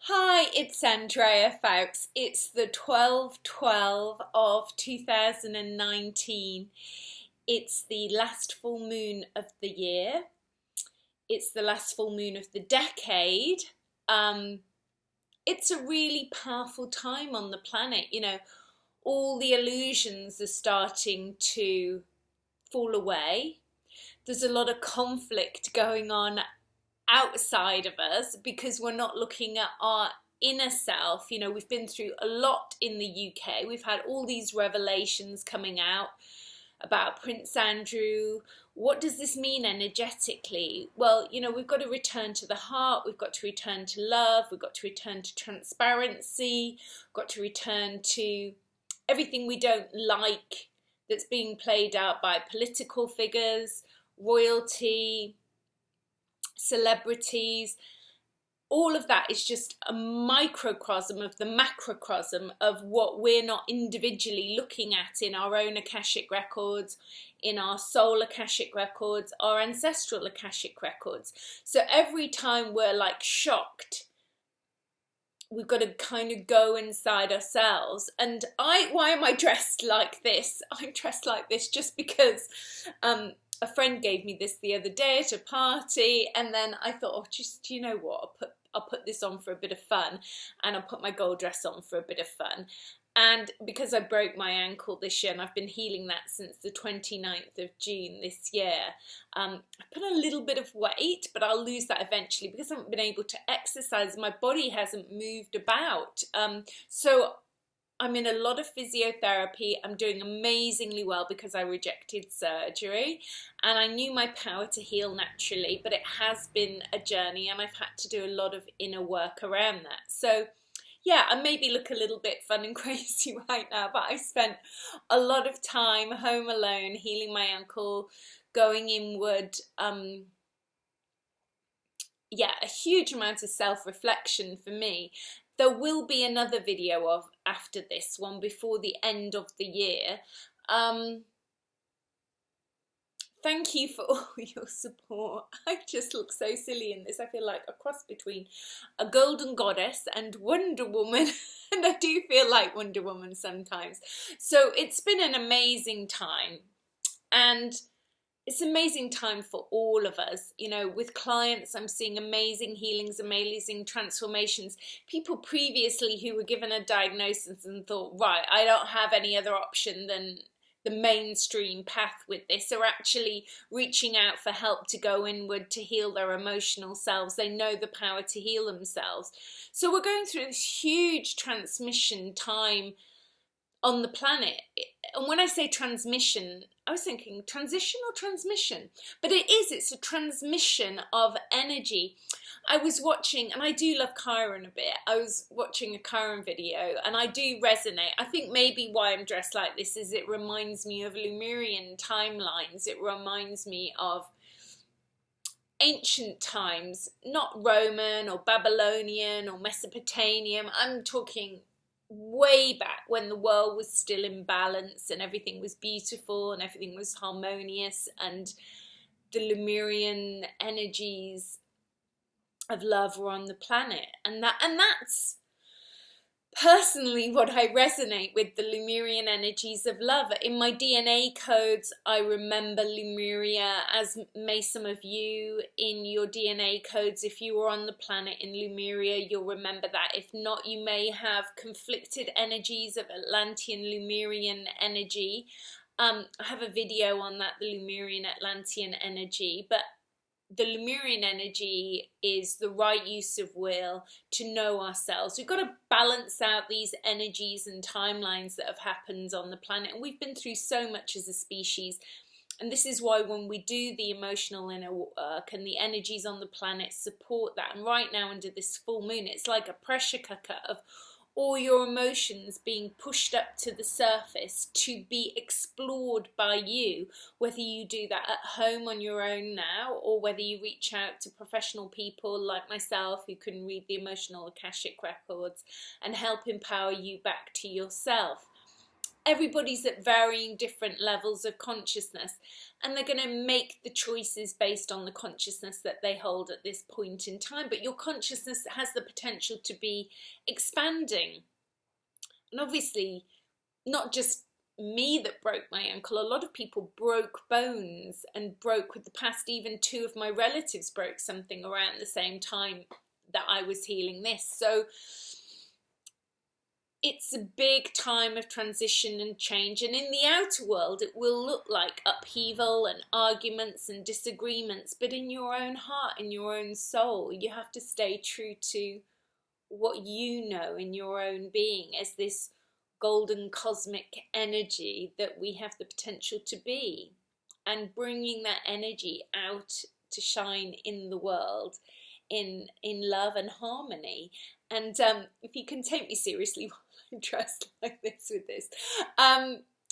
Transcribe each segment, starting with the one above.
Hi, it's Andrea, folks. It's the 12/12 of 2019. It's the last full moon of the year. It's the last full moon of the decade. Um, it's a really powerful time on the planet. All the illusions are starting to fall away. There's a lot of conflict going on outside of us because we're not looking at our inner self. We've been through a lot in the UK. We've had all these revelations coming out about Prince Andrew. What does this mean energetically? Well, we've got to return to the heart, we've got to return to love, we've got to return to transparency, we've got to return to everything we don't like that's being played out by political figures, royalty, celebrities. All of that is just a microcosm of the macrocosm of what we're not individually looking at in our own Akashic records, in our soul Akashic records, our ancestral Akashic records. So every time we're like shocked, we've got to kind of go inside ourselves. And why am I dressed like this? I'm dressed like this just because a friend gave me this the other day at a party, and then I thought, oh, just, you know what, I'll put this on for a bit of fun, and I'll put my gold dress on for a bit of fun. And because I broke my ankle this year, and I've been healing that since the 29th of June this year, I put on a little bit of weight, but I'll lose that eventually because I haven't been able to exercise. My body hasn't moved about. So I'm in a lot of physiotherapy. I'm doing amazingly well because I rejected surgery, and I knew my power to heal naturally, but it has been a journey, and I've had to do a lot of inner work around that. So yeah, I maybe look a little bit fun and crazy right now, but I've spent a lot of time home alone, healing my ankle, going inward. Yeah, a huge amount of self-reflection for me. There will be another video of after this one before the end of the year. Thank you for all your support. I just look so silly in this. I feel like a cross between a golden goddess and Wonder Woman. And I do feel like Wonder Woman sometimes. So it's been an amazing time. And it's an amazing time for all of us. With clients, I'm seeing amazing healings, amazing transformations. People previously who were given a diagnosis and thought, right, I don't have any other option than the mainstream path with this, are actually reaching out for help to go inward to heal their emotional selves. They know the power to heal themselves. So we're going through this huge transmission time on the planet. And when I say transmission, I was thinking transition or transmission, but it's a transmission of energy. I was watching, and I do love Chiron a bit, I was watching a Chiron video, and I do resonate. I think maybe why I'm dressed like this is it reminds me of Lumerian timelines. It reminds me of ancient times, not Roman or Babylonian or Mesopotamian. I'm talking way back when the world was still in balance and everything was beautiful and everything was harmonious, and the Lumerian energies of love were on the planet, and that's personally what I resonate with, the Lumerian energies of love. In my DNA codes, I remember Lumeria, as may some of you in your DNA codes. If you were on the planet in Lumeria, you'll remember that. If not, you may have conflicted energies of Atlantean Lumerian energy. I have a video on that, the Lumerian Atlantean energy, but the Lumerian energy is the right use of will to know ourselves. We've got to balance out these energies and timelines that have happened on the planet. And we've been through so much as a species. And this is why when we do the emotional inner work and the energies on the planet support that. And right now under this full moon, it's like a pressure cooker of all your emotions being pushed up to the surface to be explored by you, whether you do that at home on your own now, or whether you reach out to professional people like myself who can read the emotional Akashic records and help empower you back to yourself. everybody's at varying different levels of consciousness, and they're going to make the choices based on the consciousness that they hold at this point in time. But your consciousness has the potential to be expanding. And obviously, not just me that broke my ankle, a lot of people broke bones and broke with the past. Even 2 of my relatives broke something around the same time that I was healing this. So it's a big time of transition and change, and in the outer world it will look like upheaval and arguments and disagreements, but in your own heart, in your own soul, you have to stay true to what you know in your own being as this golden cosmic energy that we have the potential to be, and bringing that energy out to shine in the world in love and harmony. And if you can take me seriously while I'm dressed like this with this,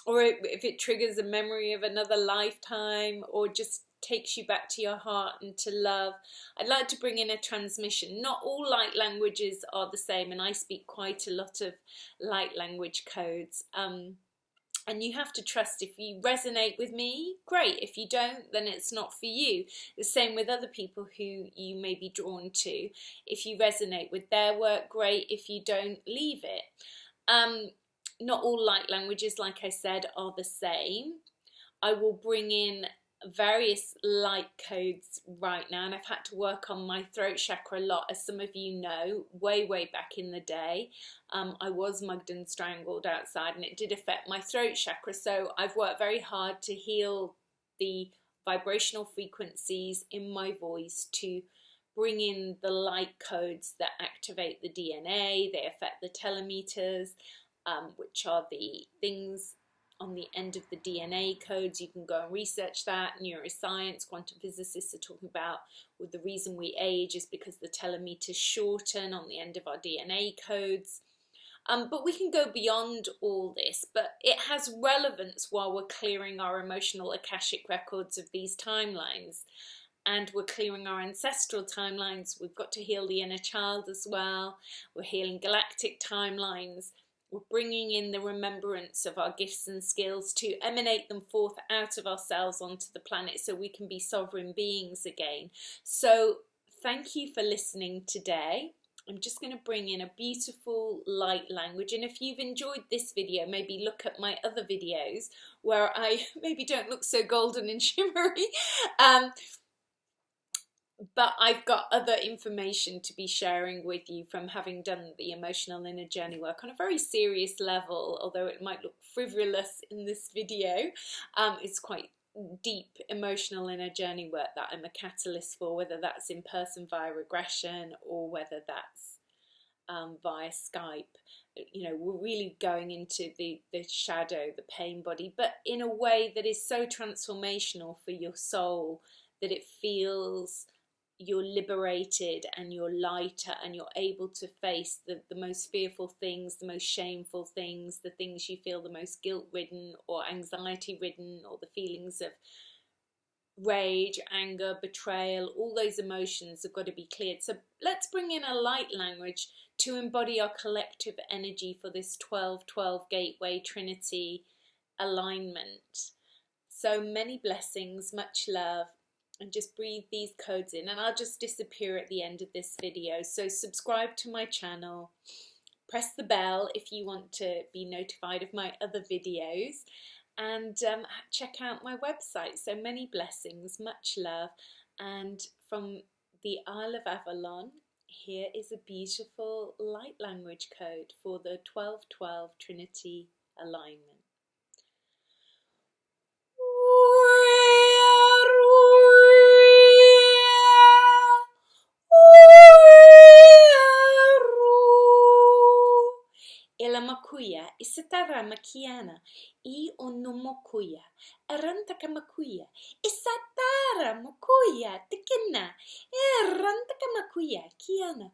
or if it triggers a memory of another lifetime, or just takes you back to your heart and to love, I'd like to bring in a transmission. Not all light languages are the same, and I speak quite a lot of light language codes. And you have to trust, if you resonate with me, great. If you don't, then it's not for you. The same with other people who you may be drawn to. If you resonate with their work, great. If you don't, leave it. Not all light languages, like I said, are the same. I will bring in various light codes right now, and I've had to work on my throat chakra a lot, as some of you know, way back in the day. I was mugged and strangled outside, and it did affect my throat chakra, so I've worked very hard to heal the vibrational frequencies in my voice to bring in the light codes that activate the DNA. They affect the telemeters, which are the things on the end of the DNA codes. You can go and research that. Neuroscience, quantum physicists are talking about, well, the reason we age is because the telemeters shorten on the end of our DNA codes. But we can go beyond all this, but it has relevance while we're clearing our emotional Akashic records of these timelines. And we're clearing our ancestral timelines. We've got to heal the inner child as well. We're healing galactic timelines. We're bringing in the remembrance of our gifts and skills to emanate them forth out of ourselves onto the planet, so we can be sovereign beings again. So thank you for listening today. I'm just going to bring in a beautiful light language, and if you've enjoyed this video, maybe look at my other videos where I maybe don't look so golden and shimmery. But I've got other information to be sharing with you from having done the emotional inner journey work on a very serious level, although it might look frivolous in this video. It's quite deep emotional inner journey work that I'm a catalyst for, whether that's in person via regression or whether that's via Skype. You know, we're really going into the shadow, the pain body, but in a way that is so transformational for your soul that it feels you're liberated and you're lighter and you're able to face the most fearful things, the most shameful things, the things you feel the most guilt-ridden or anxiety-ridden, or the feelings of rage, anger, betrayal. All those emotions have got to be cleared. So let's bring in a light language to embody our collective energy for this 12-12 Gateway Trinity alignment. So many blessings, much love. And just breathe these codes in, and I'll just disappear at the end of this video. So subscribe to my channel, press the bell if you want to be notified of my other videos, and check out my website. So many blessings, much love. And from the Isle of Avalon, here is a beautiful light language code for the 12-12 Trinity alignment. Makuya, isatara makiana, I onomokuya, arantaka makuya, isatara makuya, tikina, arantaka makuya, kiana,